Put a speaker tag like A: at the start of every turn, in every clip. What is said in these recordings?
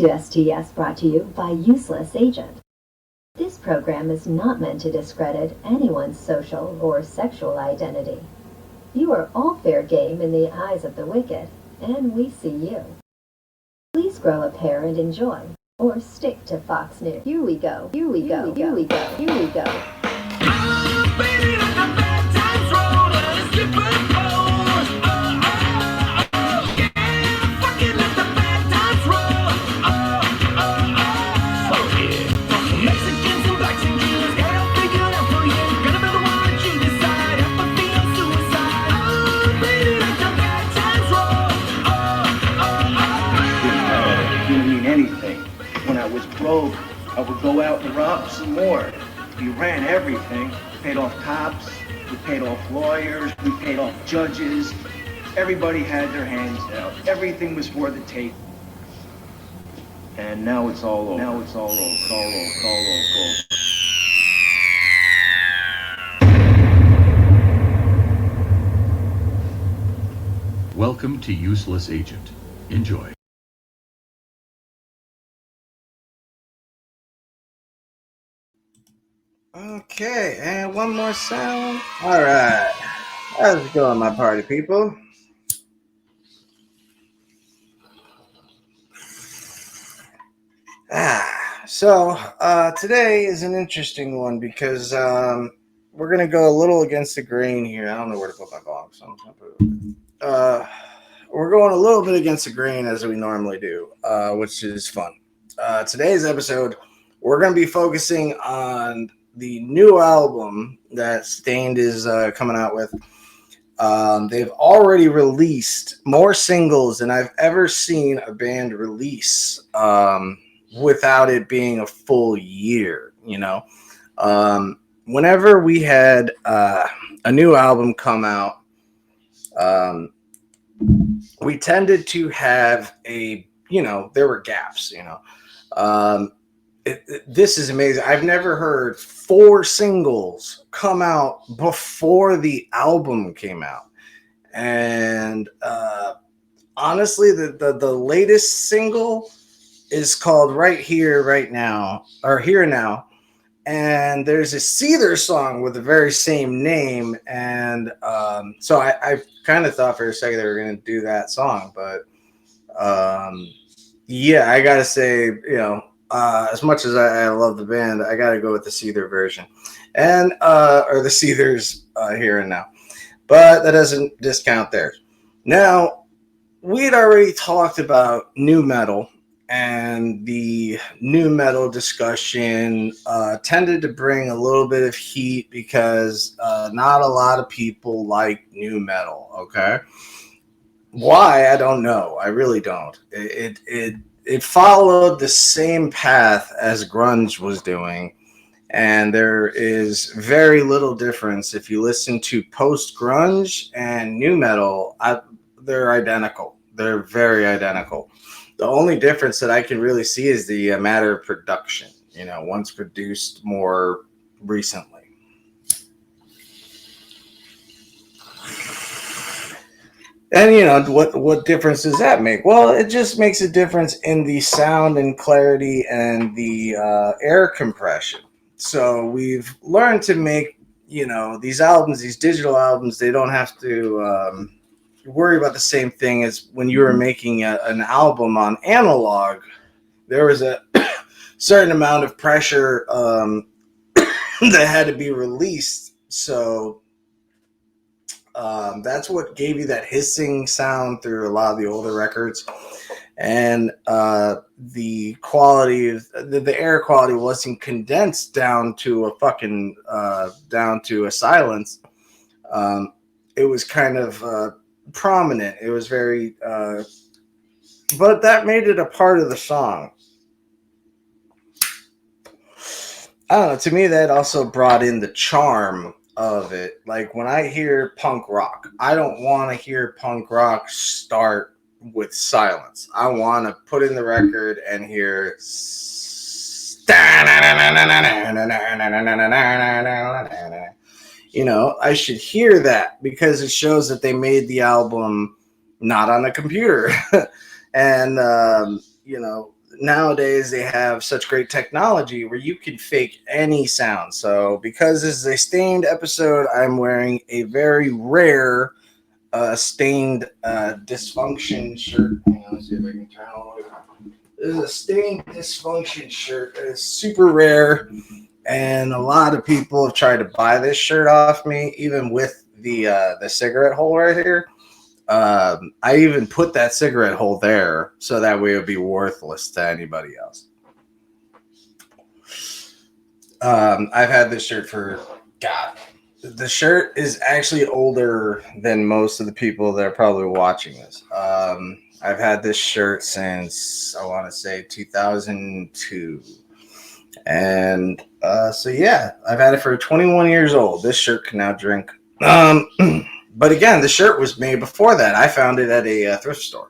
A: to STS, brought to you by Useless Agent. This program is not meant to discredit anyone's social or sexual identity. You are all fair game in the eyes of the wicked, and we see you. Please grow a pair and enjoy, or stick to Fox News. Here we go, here we go, here we go, here we go.
B: Oh, baby, let the bad times roll, let's skip and pose. Yeah, fucking let the bad times roll. Yeah. Mexicans and blacks and Jews, got it all figured out for you. Gonna be the one that you decide, apathy or suicide. Oh, baby, let the bad times roll.
C: It didn't mean anything. When I was broke, I would go out and rob some more. We ran everything. Paid off cops, we paid off lawyers, we paid off judges. Everybody had their hands out. Everything was for the take. And now it's all over. Now it's all over. It's all over. It's all over.
D: Welcome to Useless Agent. Enjoy.
E: Okay, and one more sound. All right. How's it going, my party people? So today is an interesting one because we're going to go a little against the grain here. I don't know where to put my box. So I'm just gonna put it. We're going a little bit against the grain as we normally do, which is fun. Today's episode, we're going to be focusing on the new album that Stained is coming out with. They've already released more singles than I've ever seen a band release without it being a full year, you know. Whenever we had a new album come out, we tended to have there were gaps, you know. This is amazing. I've never heard 4 singles come out before the album came out. And honestly, the latest single is called Right Here, Right Now, or Here Now. And there's a Seether song with the very same name. And so I kind of thought for a second they were going to do that song. But yeah, I got to say, you know, as much as I love the band, I got to go with the Seether version, and or the Seethers Here and Now, but that doesn't discount theirs. Now, we had already talked about new metal, and the new metal discussion tended to bring a little bit of heat because not a lot of people like new metal. Okay, why? I don't know. I really don't. It followed the same path as grunge was doing, and there is very little difference. If you listen to post-grunge and new metal, they're identical. They're very identical. The only difference that I can really see is the matter of production. You know, one's produced more recently. And, you know, what difference does that make? Well, it just makes a difference in the sound and clarity and the air compression. So we've learned to make, you know, these albums, these digital albums, they don't have to worry about the same thing as when you were making an album on analog. There was a certain amount of pressure that had to be released. So that's what gave you that hissing sound through a lot of the older records, and the quality of the air quality wasn't condensed down to a fucking down to a silence. It was kind of prominent. It was very, but that made it a part of the song. I don't know. To me, that also brought in the charm of it. Like when I hear punk rock, I don't want to hear punk rock start with silence. I want to put in the record and hear you know, I should hear that because it shows that they made the album not on a computer. And you know, nowadays they have such great technology where you can fake any sound. So because this is a Stained episode, I'm wearing a very rare Stained Dysfunction shirt. Hang on, let's see if I can turn all the way around. This is a Stained Dysfunction shirt. It's super rare, and a lot of people have tried to buy this shirt off me, even with the cigarette hole right here. I even put that cigarette hole there so that way it would be worthless to anybody else. I've had this shirt for, God, the shirt is actually older than most of the people that are probably watching this. I've had this shirt since, I want to say, 2002. And so, yeah, I've had it for 21 years old. This shirt can now drink. But again, the shirt was made before that. I found it at a thrift store.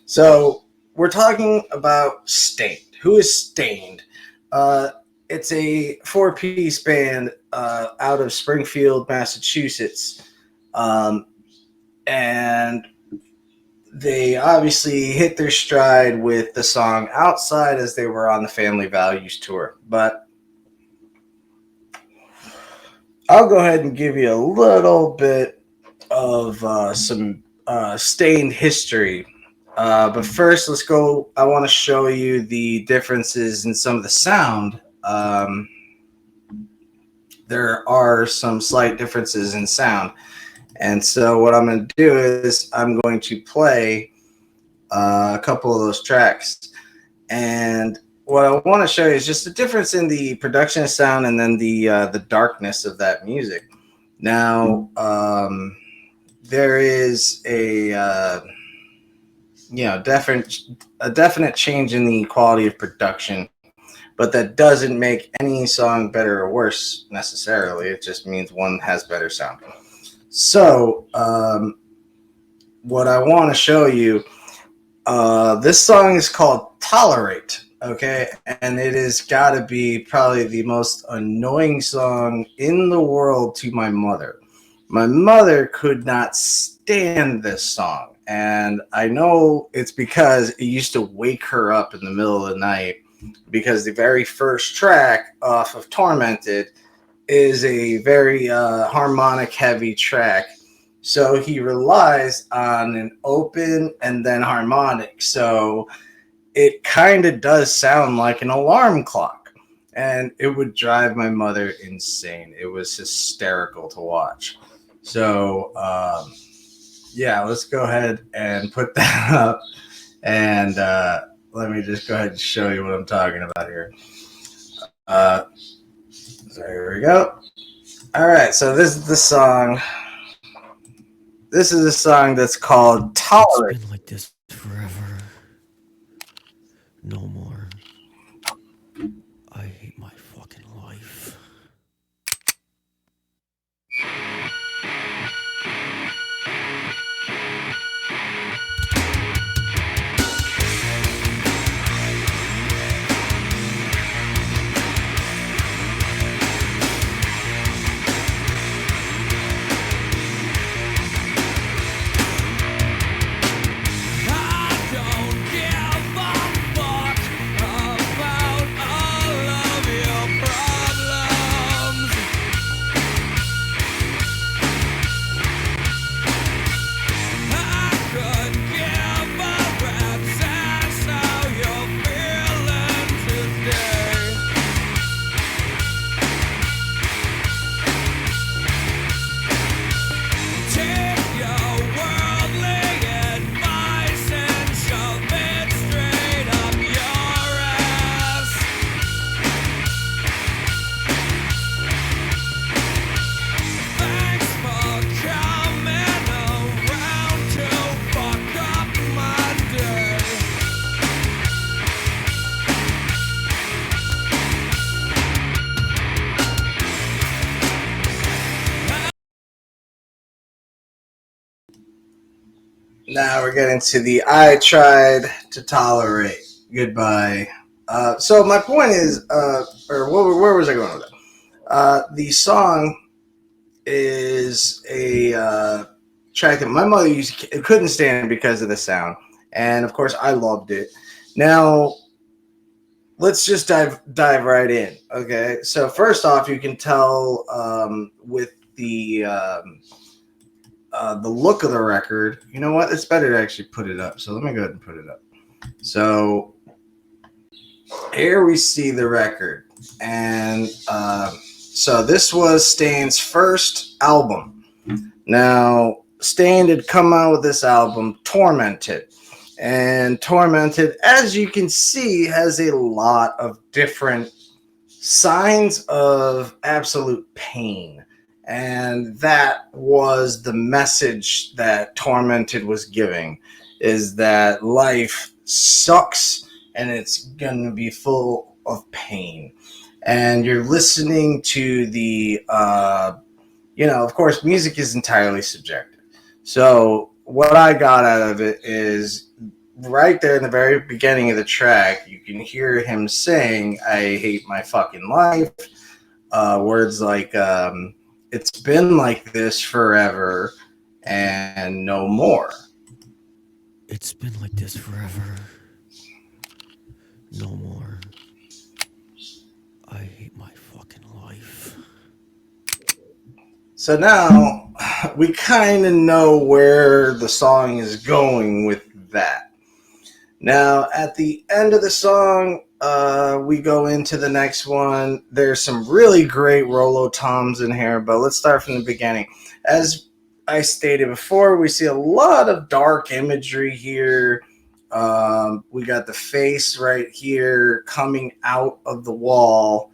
E: So we're talking about Stained. Who is Stained? It's a 4-piece band out of Springfield, Massachusetts. And they obviously hit their stride with the song Outside as they were on the Family Values tour. But I'll go ahead and give you a little bit of some Stained history. But first, let's go. I want to show you the differences in some of the sound. There are some slight differences in sound. And so what I'm going to do is I'm going to play a couple of those tracks. And what I want to show you is just the difference in the production of sound and then the darkness of that music. Now, there is a definite change in the quality of production, but that doesn't make any song better or worse necessarily. It just means one has better sound. So, what I want to show you, this song is called Tolerate, okay? And it has got to be probably the most annoying song in the world to my mother. My mother could not stand this song. And I know it's because it used to wake her up in the middle of the night, because the very first track off of Tormented is a very harmonic heavy track. So he relies on an open and then harmonic. So it kind of does sound like an alarm clock. And it would drive my mother insane. It was hysterical to watch. So, yeah, let's go ahead and put that up. And let me just go ahead and show you what I'm talking about here. So here we go. All right, so this is the song. This is a song that's called Tolerate.
F: It's been like this forever. No more. I hate my fucking life.
B: I don't give a fuck about all of your problems. I could give a rat's ass how you're feeling today. Take your worldly advice and shove it straight up your ass. Thanks for coming around to fuck up my day.
E: Now we're getting to the I Tried to Tolerate. Goodbye. So my point is, or where was I going with that? The song is a track that my mother couldn't stand because of the sound. And of course, I loved it. Now, let's just dive right in. Okay, so first off, you can tell with the look of the record. You know what? It's better to actually put it up. So let me go ahead and put it up. So here we see the record, and so this was Stain's first album. Now, Stain had come out with this album, Tormented. And Tormented, as you can see, has a lot of different signs of absolute pain. And that was the message that Tormented was giving, is that life sucks and it's going to be full of pain. And you're listening to the, of course, music is entirely subjective. So what I got out of it is right there in the very beginning of the track, you can hear him saying, I hate my fucking life. Words like, it's been like this forever and no more.
F: It's been like this forever. No more. I hate my fucking life.
E: So now we kind of know where the song is going with that. Now, at the end of the song, we go into the next one. There's some really great Rolo toms in here, but let's start from the beginning. As I stated before, we see a lot of dark imagery here. We got the face right here coming out of the wall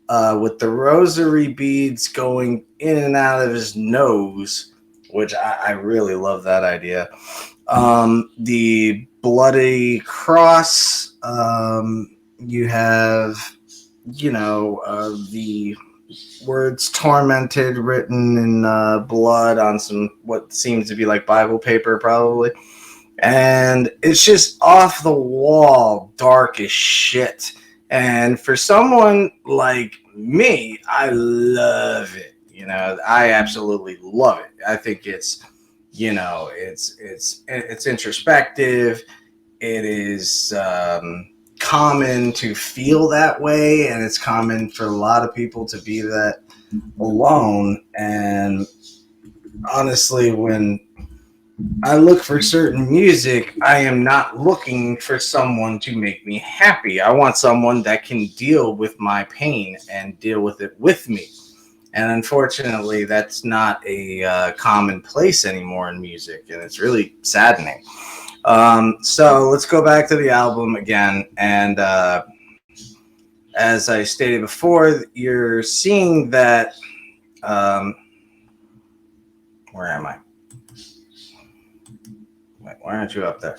E: with the rosary beads going in and out of his nose, which I really love that idea. The bloody cross, you have, the words tormented written in blood on some what seems to be like Bible paper probably. And it's just off the wall, dark as shit. And for someone like me, I love it. I absolutely love it. I think it's it's introspective. It is common to feel that way, and it's common for a lot of people to be that alone. And honestly, when I look for certain music, I am not looking for someone to make me happy. I want someone that can deal with my pain and deal with it with me. And unfortunately, that's not a common place anymore in music, and it's really saddening. So let's go back to the album again. And as I stated before, you're seeing that. Where am I? Wait, why aren't you up there?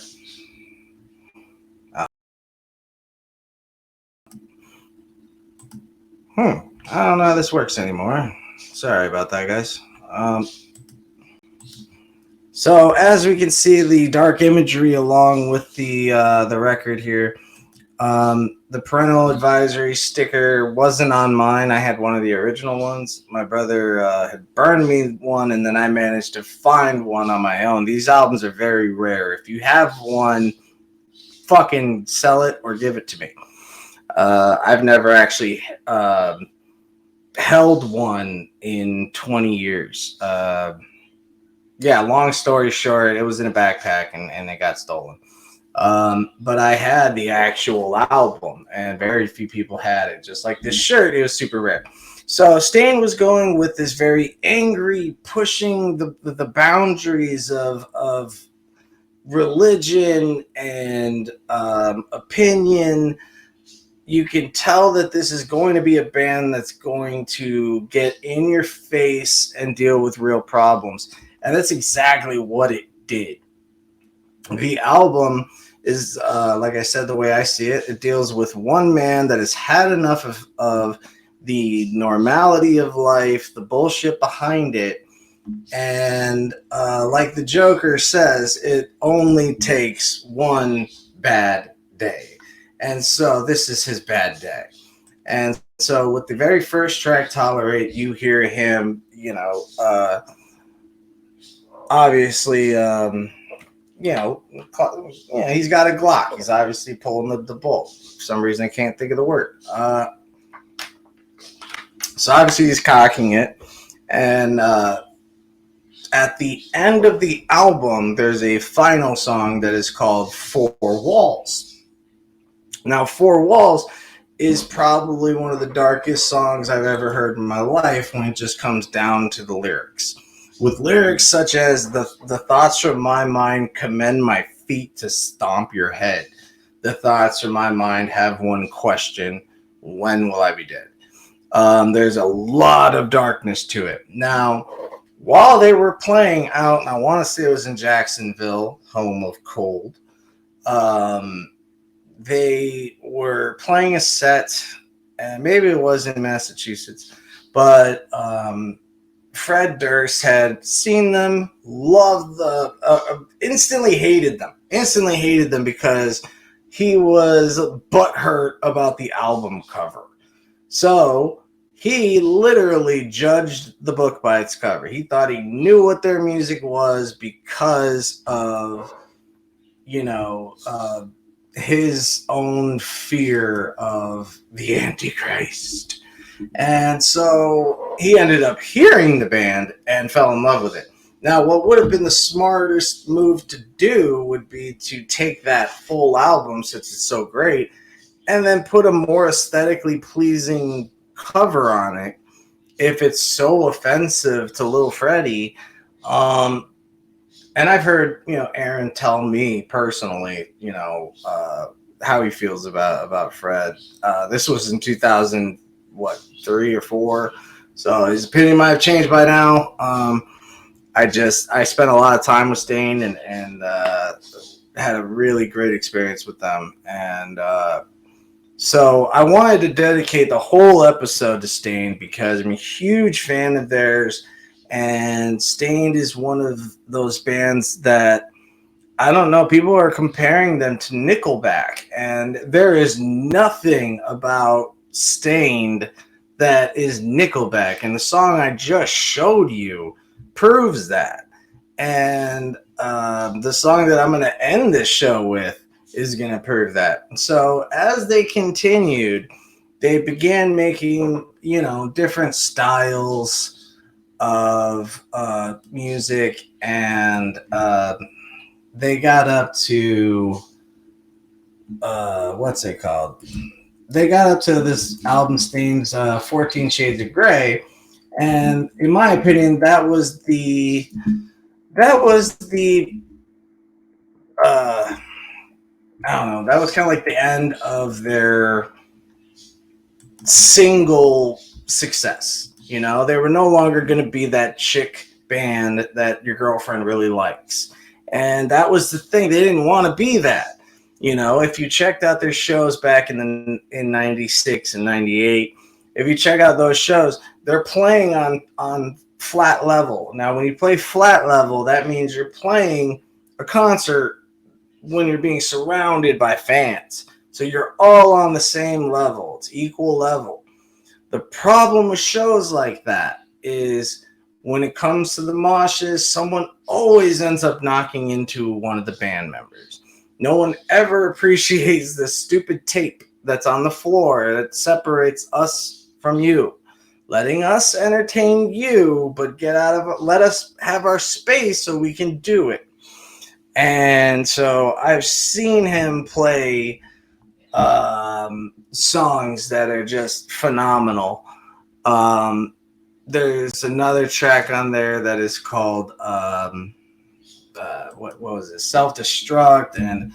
E: I don't know how this works anymore. Sorry about that, guys. So as we can see, the dark imagery along with the record here, the parental advisory sticker wasn't on mine. I had one of the original ones. My brother had burned me one, and then I managed to find one on my own. These albums are very rare. If you have one, fucking sell it or give it to me. I've never actually held one in 20 years. Long story short, it was in a backpack and it got stolen. But I had the actual album, and very few people had it. Just like this shirt, it was super rare. So Stain was going with this very angry, pushing the boundaries of religion and opinion. You can tell that this is going to be a band that's going to get in your face and deal with real problems. And that's exactly what it did. The album is, like I said, the way I see it, it deals with one man that has had enough of the normality of life, the bullshit behind it. And like the Joker says, it only takes one bad day. And so this is his bad day. And so with the very first track, Tolerate, you hear him, obviously he's got a Glock. He's obviously pulling the bolt. For some reason, I can't think of the word. So obviously he's cocking it, and at the end of the album, there's a final song that is called Four Walls. Now, Four Walls is probably one of the darkest songs I've ever heard in my life when it just comes down to the lyrics. With lyrics such as the thoughts from my mind commend my feet to stomp your head. The thoughts from my mind have one question: when will I be dead? There's a lot of darkness to it. Now, while they were playing out, and I want to say it was in Jacksonville, home of cold, they were playing a set, and maybe it was in Massachusetts, but Fred Durst had seen them, loved instantly hated them because he was butthurt about the album cover. So he literally judged the book by its cover. He thought he knew what their music was because of, his own fear of the Antichrist. And so he ended up hearing the band and fell in love with it. Now, what would have been the smartest move to do would be to take that full album, since it's so great, and then put a more aesthetically pleasing cover on it if it's so offensive to Lil Freddie. And I've heard, Aaron tell me personally, how he feels about Fred. This was in 2003 or 4. So his opinion might have changed by now. I spent a lot of time with Stain and had a really great experience with them. And so I wanted to dedicate the whole episode to Stain because I'm a huge fan of theirs. And Stained is one of those bands that, I don't know, people are comparing them to Nickelback. And there is nothing about Stained that is Nickelback. And the song I just showed you proves that. And the song that I'm going to end this show with is going to prove that. So as they continued, they began making, different styles of music, and they got up to what's it called? They got up to this album Stain's 14 Shades of Grey, and in my opinion, that was the I don't know, that was kind of like the end of their single success. They were no longer going to be that chick band that your girlfriend really likes. And that was the thing. They didn't want to be that. If you checked out their shows back in 96 and 98, if you check out those shows, they're playing on flat level. Now, when you play flat level, that means you're playing a concert when you're being surrounded by fans. So you're all on the same level. It's equal level. The problem with shows like that is when it comes to the moshes, someone always ends up knocking into one of the band members. No one ever appreciates the stupid tape that's on the floor that separates us from you, letting us entertain you, but let us have our space so we can do it. And so I've seen him play songs that are just phenomenal. There's another track on there that is called what was it? Self-Destruct, and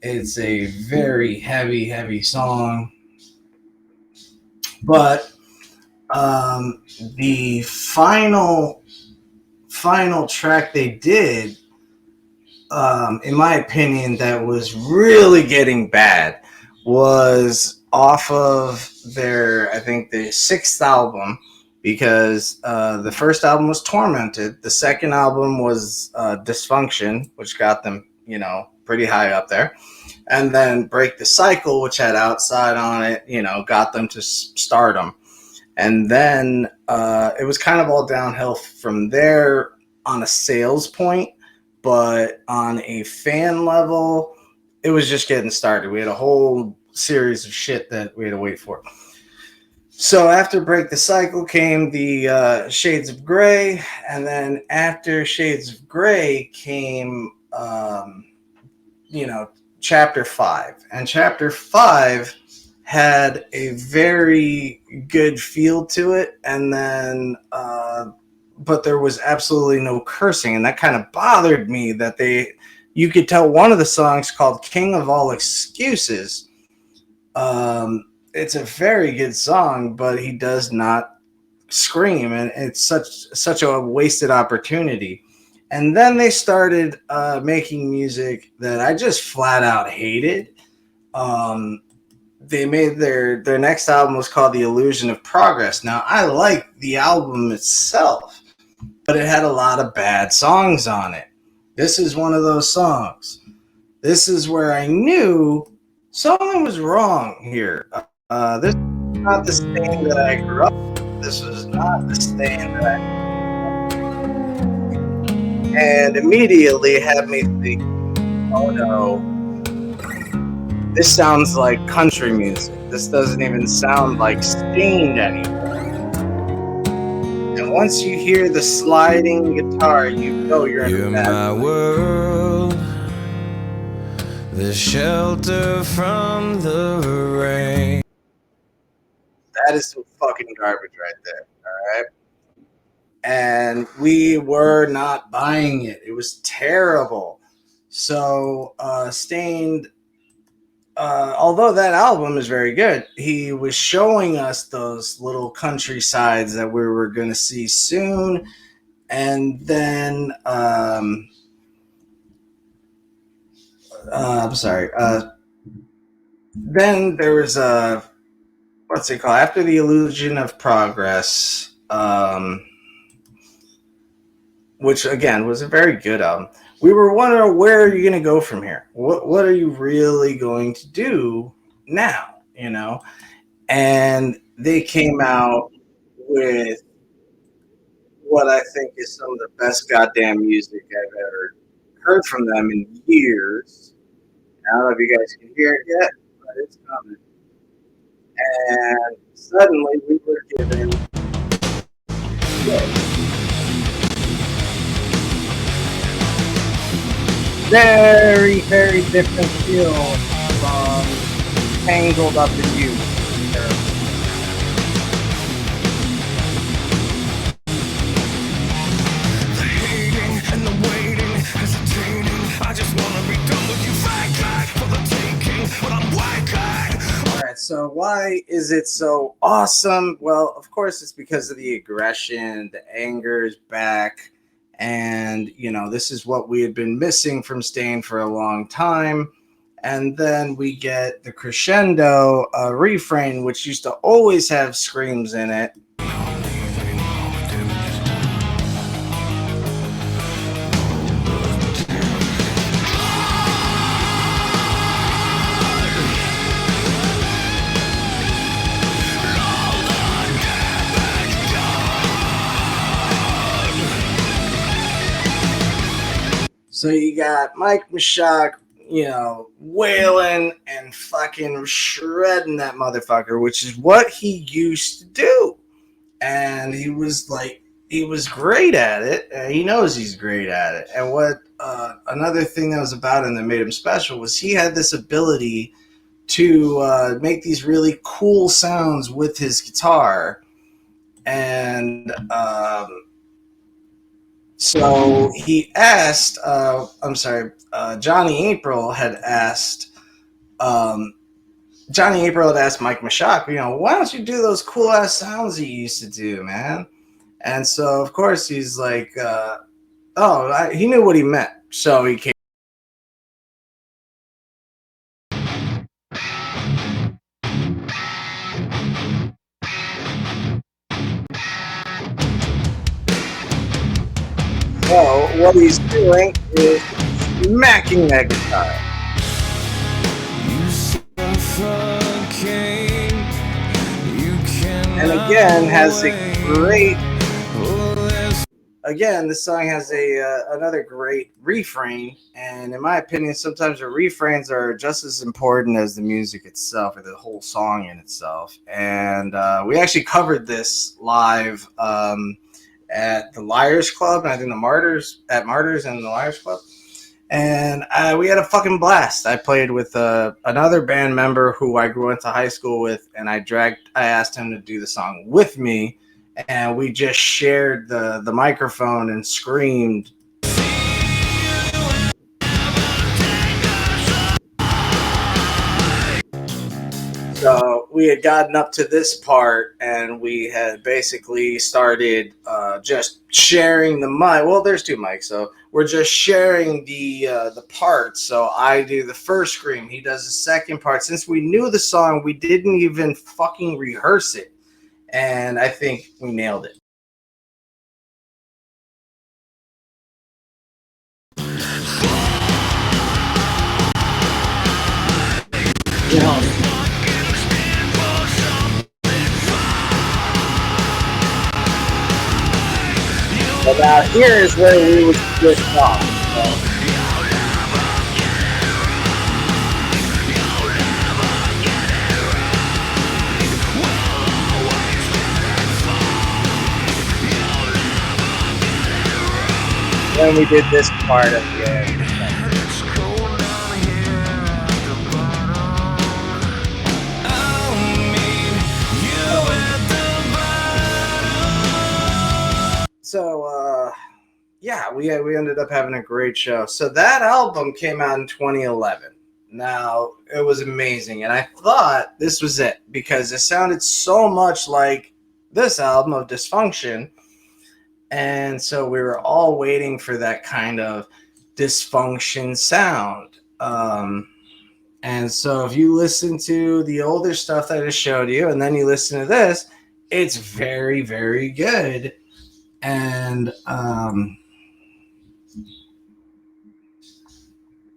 E: it's a very heavy song. But the final track they did, in my opinion, that was really getting bad, was off of their, I think, the 6th album, because the first album was Tormented. The second album was Dysfunction, which got them, pretty high up there. And then Break the Cycle, which had Outside on it, got them to stardom. And then it was kind of all downhill from there on a sales point. but on a fan level, it was just getting started. We had a whole series of shit that we had to wait for. So after Break the Cycle came the Shades of Grey, and then after Shades of Grey came, Chapter 5. And Chapter 5 had a very good feel to it, and then but there was absolutely no cursing, and that kind of bothered me that you could tell one of the songs called King of All Excuses. It's a very good song, but he does not scream, and it's such a wasted opportunity. And then they started making music that I just flat out hated. They made their next album was called The Illusion of Progress. Now, I liked the album itself, but it had a lot of bad songs on it. This is one of those songs. This is where I knew something was wrong here. This is not the Stain that I grew up with. This was not the Stain that I... And immediately had me think, oh no, this sounds like country music. This doesn't even sound like Stained anymore. And once you hear the sliding guitar, you know you're in a bad
B: my
E: place.
B: world, the shelter from the rain.
E: That is some fucking garbage right there. All right. And we were not buying it. It was terrible. So Stained, although that album is very good, he was showing us those little countrysides that we were going to see soon. And then, I'm sorry. Then there was what's it called? After The Illusion of Progress, which again was a very good album. We were wondering, where are you going to go from here? What are you really going to do now? And they came out with what I think is some of the best goddamn music I've ever heard from them in years. I don't know if you guys can hear it yet, but it's coming. And suddenly we were given very, very different feel from Tangled Up in You.
B: The hating and the waiting, hesitating. I just wanna be done with you. Fight for the taking, but I'm waking.
E: All right, so why is it so awesome? Well, of course, it's because of the aggression, the anger is back. And, this is what we had been missing from Stain for a long time. And then we get the crescendo refrain, which used to always have screams in it. So you got Mike Mashak, wailing and fucking shredding that motherfucker, which is what he used to do. And he was great at it. And he knows he's great at it. And what another thing that was about him that made him special was he had this ability to make these really cool sounds with his guitar. And so he asked, Johnny April had asked Mike Mashak, why don't you do those cool ass sounds you used to do, man? And so, of course, he's like, he knew what he meant. So he came. So what he's doing is smacking that guitar. And again has a again, this song has a another great refrain, and in my opinion, sometimes the refrains are just as important as the music itself or the whole song in itself. And we actually covered this live at the Liars Club, and I think the Martyrs at Martyrs and the Liars Club. And we had a fucking blast. I played with another band member who I grew into high school with, and I asked him to do the song with me, and we just shared the microphone and screamed. So we had gotten up to this part, and we had basically started just sharing the mic. Well, there's two mics, so we're just sharing the parts. So I do the first scream, he does the second part. Since we knew the song, we didn't even fucking rehearse it, and I think we nailed it. You know, but now here is where we would switch off. Then we did this part at the end. So yeah, we ended up having a great show. So that album came out in 2011. Now, it was amazing, and I thought this was it because it sounded so much like this album of Dysfunction, and so we were all waiting for that kind of Dysfunction sound. And so if you listen to the older stuff that I just showed you, and then you listen to this, it's very, very good. And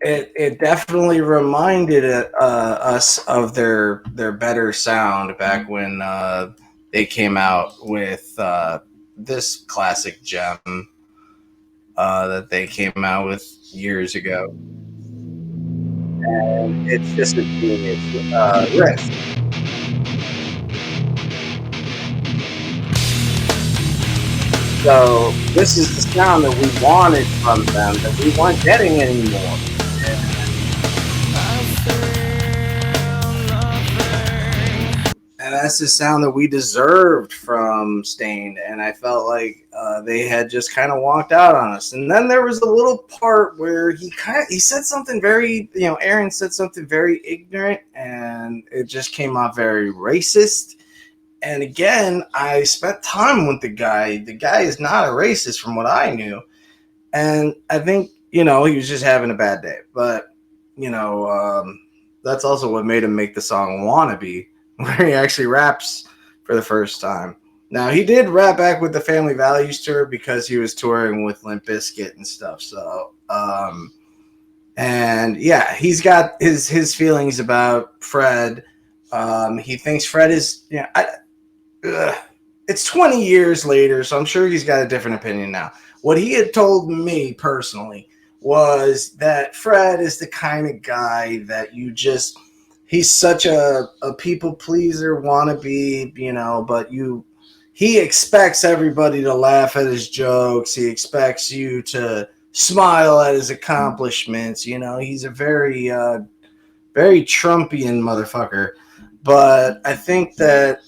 E: it definitely reminded us of their better sound back when they came out with this classic gem that they came out with years ago. And it's just a genius riff. So this is the sound that we wanted from them that we weren't getting anymore. And that's the sound that we deserved from Stained. And I felt like they had just kind of walked out on us. And then there was a little part where he said something very, Aaron said something very ignorant, and it just came off very racist. And again, I spent time with the guy. The guy is not a racist from what I knew. And I think, he was just having a bad day. But, that's also what made him make the song Wannabe, where he actually raps for the first time. Now, he did rap back with the Family Values tour because he was touring with Limp Bizkit and stuff. So, and yeah, he's got his feelings about Fred. He thinks Fred is, it's 20 years later, so I'm sure he's got a different opinion now. What he had told me personally was that Fred is the kind of guy that he's such a people pleaser, wannabe, but he expects everybody to laugh at his jokes. He expects you to smile at his accomplishments. He's a very, very Trumpian motherfucker. But I think that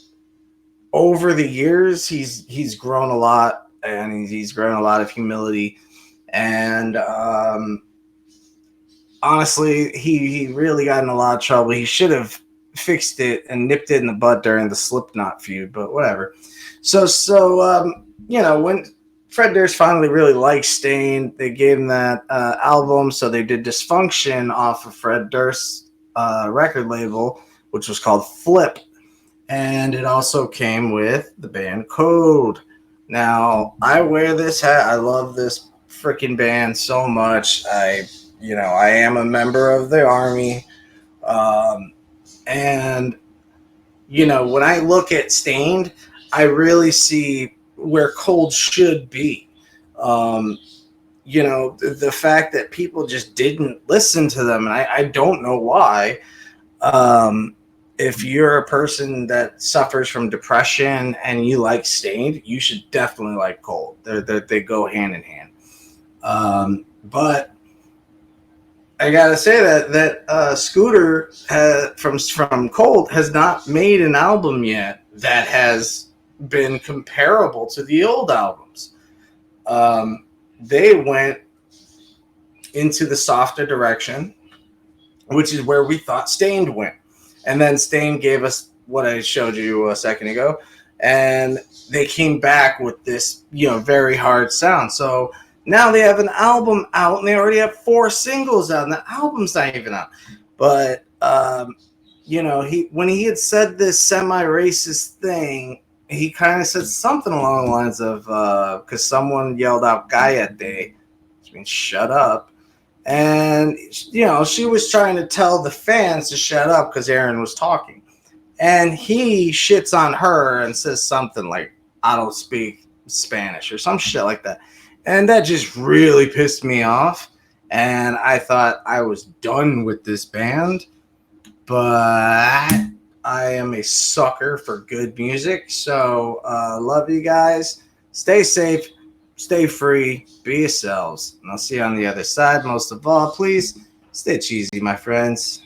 E: over the years, he's grown a lot, and he's grown a lot of humility. And honestly, he really got in a lot of trouble. He should have fixed it and nipped it in the bud during the Slipknot feud, but whatever. So when Fred Durst finally really liked Stained, they gave him that album. So they did Dysfunction off of Fred Durst's record label, which was called Flip. And it also came with the band Code. Now, I wear this hat. I love this freaking band so much. I am a member of the Army. And, when I look at Stained, I really see where Cold should be. You know, the fact that people just didn't listen to them, and I don't know why. If you're a person that suffers from depression and you like Stained, you should definitely like Cold. They go hand in hand. But I gotta say that Scooter from Cold has not made an album yet that has been comparable to the old albums. They went into the softer direction, which is where we thought Stained went. And then Stained gave us what I showed you a second ago, and they came back with this, you know, very hard sound. So now they have an album out, and they already have 4 singles out, and the album's not even out. But you know, when he had said this semi-racist thing, he kind of said something along the lines of because someone yelled out "Cállate," which means "shut up." And, you know, she was trying to tell the fans to shut up because Aaron was talking. And he shits on her and says something like, I don't speak Spanish or some shit like that. And that just really pissed me off. And I thought I was done with this band. But I am a sucker for good music. So love you guys. Stay safe. Stay free, be yourselves, and I'll see you on the other side. Most of all, please stay cheesy, my friends.